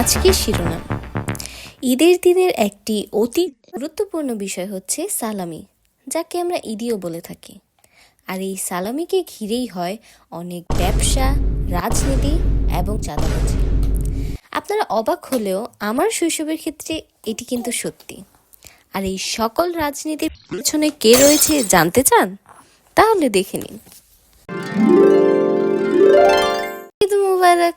আজকের শিরোনাম। ঈদের দিনের একটি অতি গুরুত্বপূর্ণ বিষয় হচ্ছে সালামি, যাকে আমরা ঈদিও বলে থাকি। আর এই সালামিকে ঘিরেই হয় অনেক ব্যবসা, রাজনীতি এবং চাঁদাবাজি। আপনারা অবাক হলেও আমার শৈশবের ক্ষেত্রে এটি কিন্তু সত্যি। আর এই সকল রাজনীতির পেছনে কে রয়েছে জানতে চান? তাহলে দেখে নিন। ঈদ মুবারক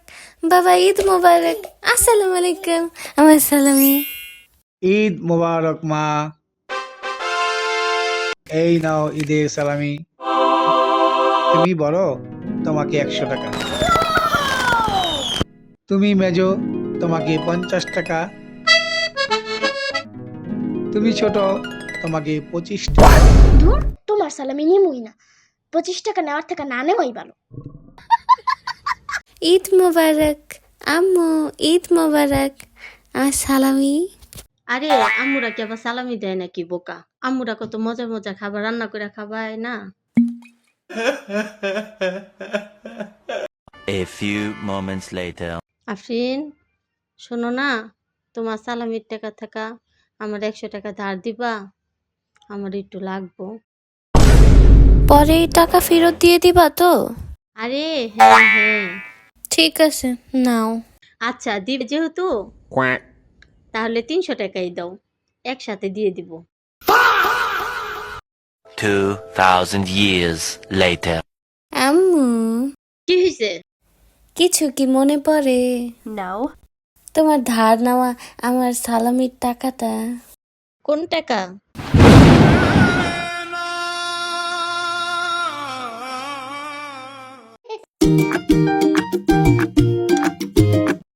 বাবা, ঈদ মুবারক। আসসালামু আলাইকুম আমার সালামি। ঈদ মোবারক মা, এই নাও ঈদের সালামি। তুমি বড়, তোমাকে 100 টাকা। তুমি মেজো, তোমাকে 50 টাকা। তুমি ছোট, তোমাকে 25 টাকা। ধুর, তোমার সালামি নিমুই না। 25 টাকা নেওয়ার থেকে না নেওয়াই ভালো। ঈদ মোবারক আম্মু, ঈদ মোবারক আমার সালামি। আরে আম্মুরা কি আবার সালামি দেয় নাকি বোকা? আম্মুরা কত মজা মজা খাবার রান্না করে খাবায় না। A few moments later. Afrin, শোনো না, তোমার সালামির টাকা থাকা আমার 100 টাকা ধার দিবা? আমার একটু লাগবো। পরে এই টাকা ফেরত দিয়ে দিবা তো? আরে হ্যাঁ হ্যাঁ, ঠিক আছে, নাও। আচ্ছা দিবে যেহেতু, তাহলে 300 টাকাই দাও, একসাথে দিয়ে দিব। 2000 years later. আম্মু, কি হয়েছে? কিছু কি মনে পড়ে? নাও। তোমার ধার নেওয়া আমার সালামির টাকাটা। কোন টাকা?